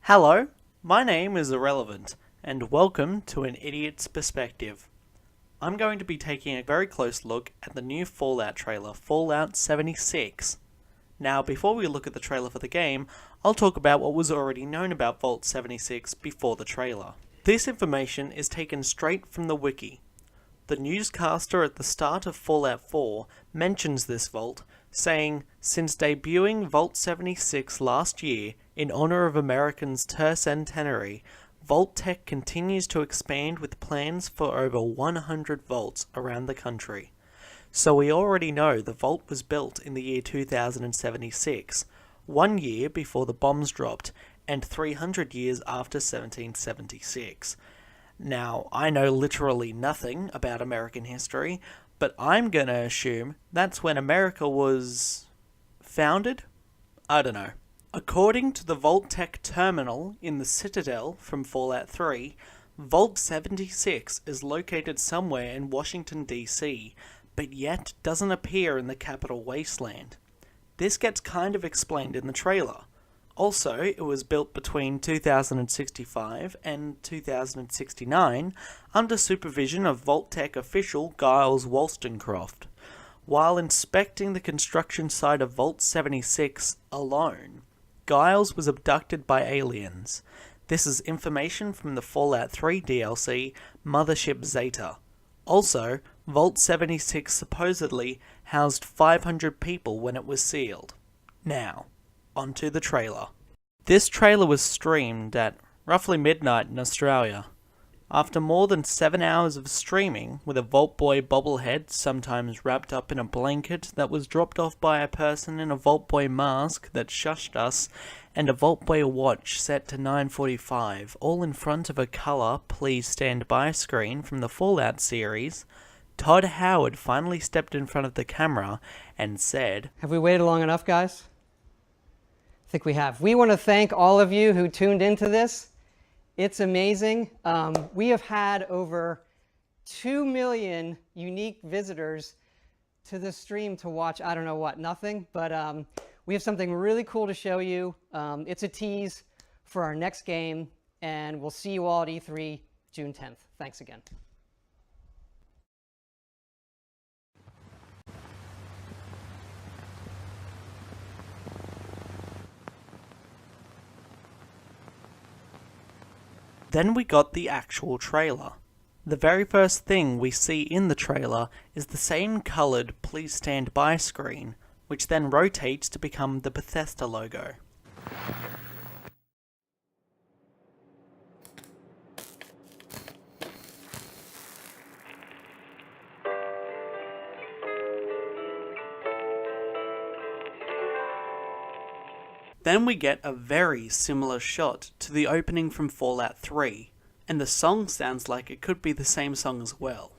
Hello, my name is Irrelevant, and welcome to An Idiot's Perspective. I'm going to be taking a very close look at the new Fallout trailer, Fallout 76. Now, before we look at the trailer for the game, I'll talk about what was already known about Vault 76 before the trailer. This information is taken straight from the wiki. The newscaster at the start of Fallout 4 mentions this vault, saying, since debuting Vault 76 last year in honor of Americans' tercentenary, Vault-Tec continues to expand with plans for over 100 vaults around the country. So we already know the vault was built in the year 2076, 1 year before the bombs dropped, and 300 years after 1776. Now, I know literally nothing about American history, but I'm gonna assume that's when America was founded? I don't know. According to the Vault-Tec terminal in the Citadel from Fallout 3, Vault 76 is located somewhere in Washington DC, but yet doesn't appear in the Capital Wasteland. This gets kind of explained in the trailer. Also, it was built between 2065 and 2069 under supervision of Vault-Tec official Giles Wollstonecroft. While inspecting the construction site of Vault 76 alone, Giles was abducted by aliens. This is information from the Fallout 3 DLC, Mothership Zeta. Also, Vault 76 supposedly housed 500 people when it was sealed. Now, onto the trailer. This trailer was streamed at roughly midnight in Australia. After more than 7 hours of streaming, with a Vault Boy bobblehead sometimes wrapped up in a blanket that was dropped off by a person in a Vault Boy mask that shushed us, and a Vault Boy watch set to 9:45, all in front of a colour "Please Stand By" screen from the Fallout series, Todd Howard finally stepped in front of the camera and said, "Have we waited long enough, guys? I think we have. We want to thank all of you who tuned into this. It's amazing. We have had over 2 million unique visitors to the stream to watch, I don't know what, nothing, but we have something really cool to show you. It's a tease for our next game, and we'll see you all at E3 June 10th. Thanks again." Then we got the actual trailer. The very first thing we see in the trailer is the same coloured "Please Stand By" screen, which then rotates to become the Bethesda logo. Then we get a very similar shot to the opening from Fallout 3, and the song sounds like it could be the same song as well.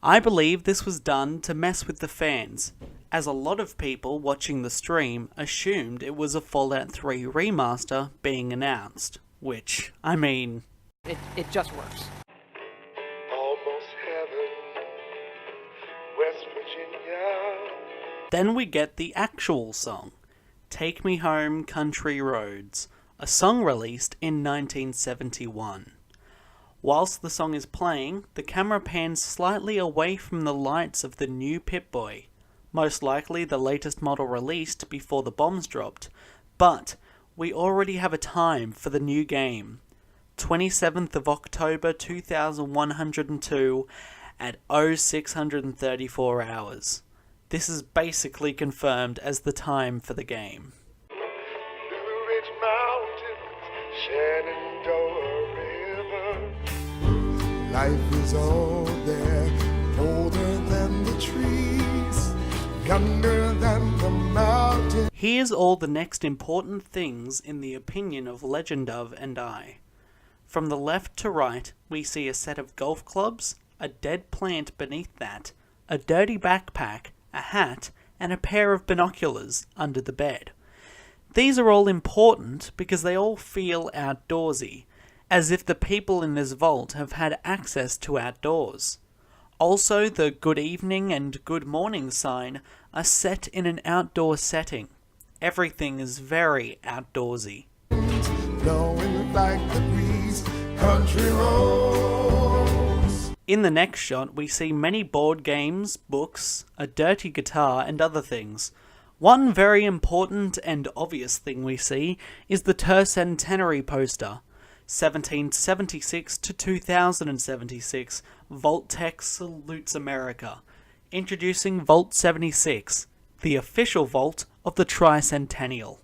I believe this was done to mess with the fans, as a lot of people watching the stream assumed it was a Fallout 3 remaster being announced, which, I mean... It just works. Almost heaven, West Virginia. Then we get the actual song, Take Me Home, Country Roads, a song released in 1971. Whilst the song is playing, the camera pans slightly away from the lights of the new Pip-Boy, most likely the latest model released before the bombs dropped, but we already have a time for the new game, 27th of October 2102 at 0634 hours. This is basically confirmed as the time for the game. Blue Ridge Mountains, Shenandoah River. Life is all there, older than the trees, younger than the mountains. Here's all the next important things in the opinion of Legend of and I. From the left to right, we see a set of golf clubs, a dead plant beneath that, a dirty backpack, a hat, and a pair of binoculars under the bed. These are all important because they all feel outdoorsy, as if the people in this vault have had access to outdoors. Also, the good evening and good morning sign are set in an outdoor setting. Everything is very outdoorsy. blowing like the breeze, country roads. In the next shot, we see many board games, books, a dirty guitar, and other things. One very important and obvious thing we see is the tercentenary poster. 1776 to 2076, Vault-Tec salutes America. Introducing Vault 76, the official vault of the tricentennial.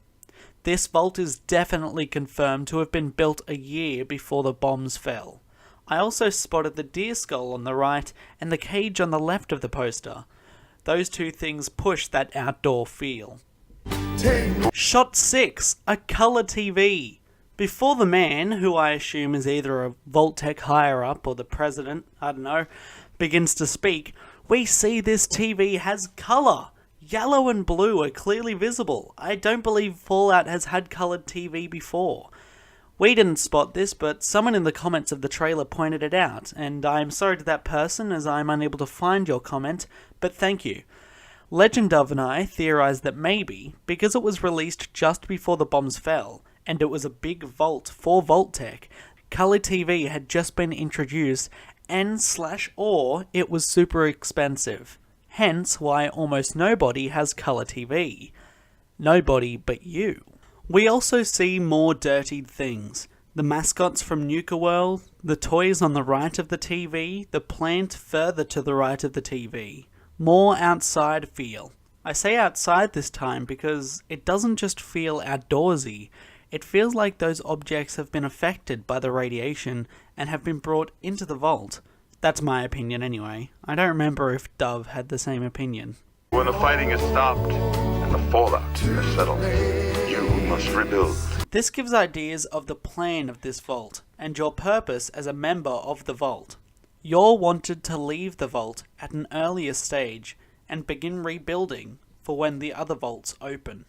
This vault is definitely confirmed to have been built a year before the bombs fell. I also spotted the deer skull on the right and the cage on the left of the poster. Those two things push that outdoor feel. Shot 6, a colour TV. Before the man, who I assume is either a Vault-Tec higher-up or the president, I don't know, begins to speak, we see this TV has colour. Yellow and blue are clearly visible. I don't believe Fallout has had coloured TV before. We didn't spot this, but someone in the comments of the trailer pointed it out, and I am sorry to that person as I am unable to find your comment, but thank you. Legend of and I theorised that maybe, because it was released just before the bombs fell, and it was a big vault for Vault-Tec, colour TV had just been introduced and/or it was super expensive. Hence why almost nobody has colour TV. Nobody but you. We also see more dirtied things. The mascots from Nuka World, the toys on the right of the TV, the plant further to the right of the TV. More outside feel. I say outside this time because it doesn't just feel outdoorsy, it feels like those objects have been affected by the radiation and have been brought into the vault. That's my opinion anyway. I don't remember if Dove had the same opinion. When the fighting is stopped and the fallout is settled, you must rebuild. This gives ideas of the plan of this vault, and your purpose as a member of the vault. You're wanted to leave the vault at an earlier stage and begin rebuilding for when the other vaults open.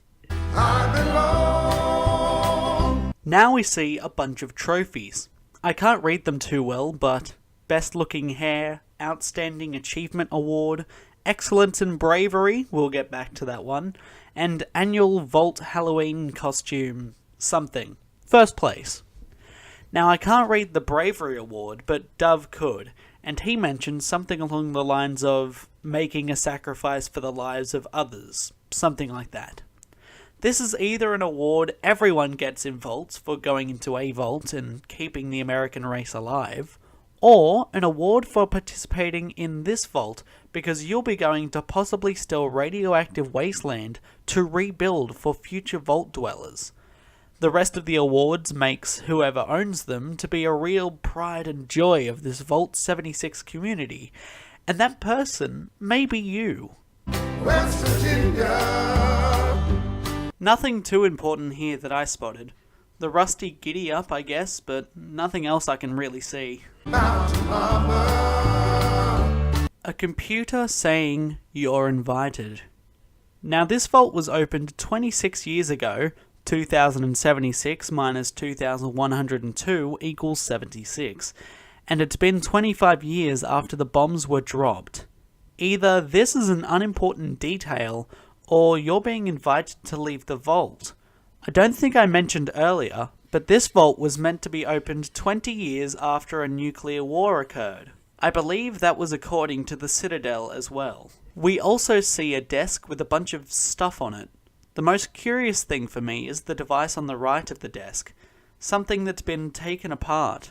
Now we see a bunch of trophies. I can't read them too well, but Best Looking Hair, Outstanding Achievement Award, Excellence in Bravery, we'll get back to that one, and Annual Vault Halloween Costume something. First place. Now I can't read the Bravery Award, but Dove could, and he mentioned something along the lines of making a sacrifice for the lives of others, something like that. This is either an award everyone gets in vaults for going into a vault and keeping the American race alive, or an award for participating in this vault because you'll be going to possibly still radioactive wasteland to rebuild for future vault dwellers. The rest of the awards makes whoever owns them to be a real pride and joy of this Vault 76 community, and that person may be you. West Virginia. Nothing too important here that I spotted. The rusty giddy up, I guess, but nothing else I can really see. Mountain Mama. A computer saying you're invited. Now this vault was opened 26 years ago. 2076 minus 2102 equals 76, and it's been 25 years after the bombs were dropped. Either this is an unimportant detail, or you're being invited to leave the vault. I don't think I mentioned earlier, but this vault was meant to be opened 20 years after a nuclear war occurred. I believe that was according to the Citadel as well. We also see a desk with a bunch of stuff on it. The most curious thing for me is the device on the right of the desk, something that's been taken apart.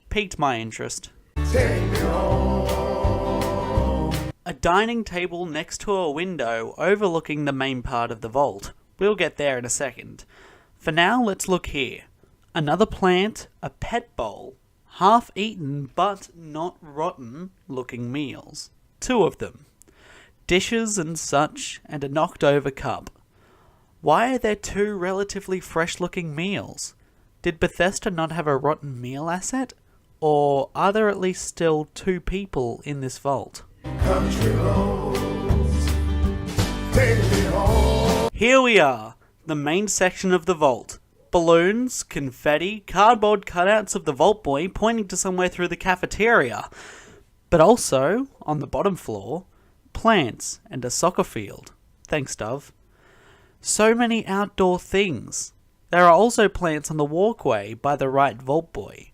Piqued my interest. Take me home. A dining table next to a window overlooking the main part of the vault. We'll get there in a second. For now, let's look here. Another plant, a pet bowl, half-eaten but not rotten looking meals. 2 of them. Dishes and such, and a knocked-over cup. Why are there 2 relatively fresh-looking meals? Did Bethesda not have a rotten meal asset? Or are there at least still 2 people in this vault? Country roads. Take me home. Here we are, the main section of the vault. Balloons, confetti, cardboard cutouts of the Vault Boy pointing to somewhere through the cafeteria. But also, on the bottom floor, plants and a soccer field. Thanks, Dove. So many outdoor things. There are also plants on the walkway by the right Vault Boy.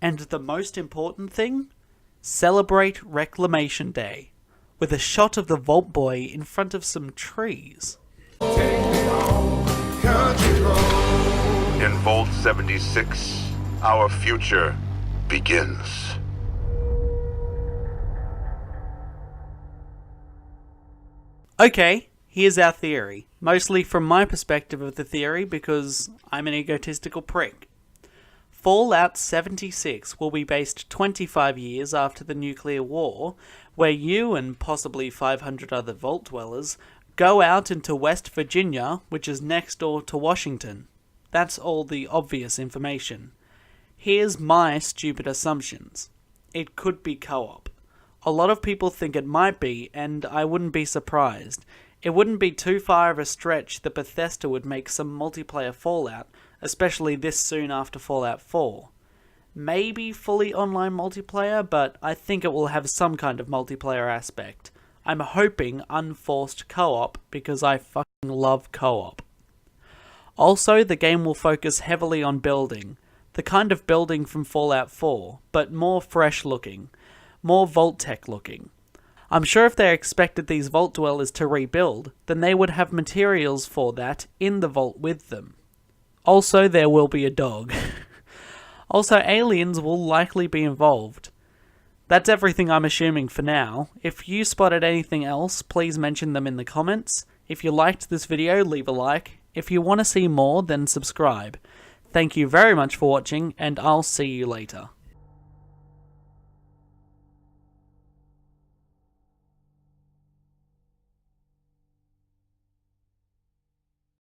And the most important thing? Celebrate Reclamation Day, with a shot of the Vault Boy in front of some trees. Country In Vault 76, our future begins. Okay, here's our theory. Mostly from my perspective of the theory because I'm an egotistical prick. Fallout 76 will be based 25 years after the nuclear war, where you and possibly 500 other Vault dwellers go out into West Virginia, which is next door to Washington. That's all the obvious information. Here's my stupid assumptions. It could be co-op. A lot of people think it might be, and I wouldn't be surprised. It wouldn't be too far of a stretch that Bethesda would make some multiplayer Fallout, especially this soon after Fallout 4. Maybe fully online multiplayer, but I think it will have some kind of multiplayer aspect. I'm hoping unforced co-op because I fucking love co-op. Also, the game will focus heavily on building. The kind of building from Fallout 4, but more fresh looking. More Vault-Tec looking. I'm sure if they expected these Vault dwellers to rebuild, then they would have materials for that in the Vault with them. Also, there will be a dog. Also, aliens will likely be involved. That's everything I'm assuming for now. If you spotted anything else, please mention them in the comments. If you liked this video, leave a like. If you want to see more, then subscribe. Thank you very much for watching, and I'll see you later.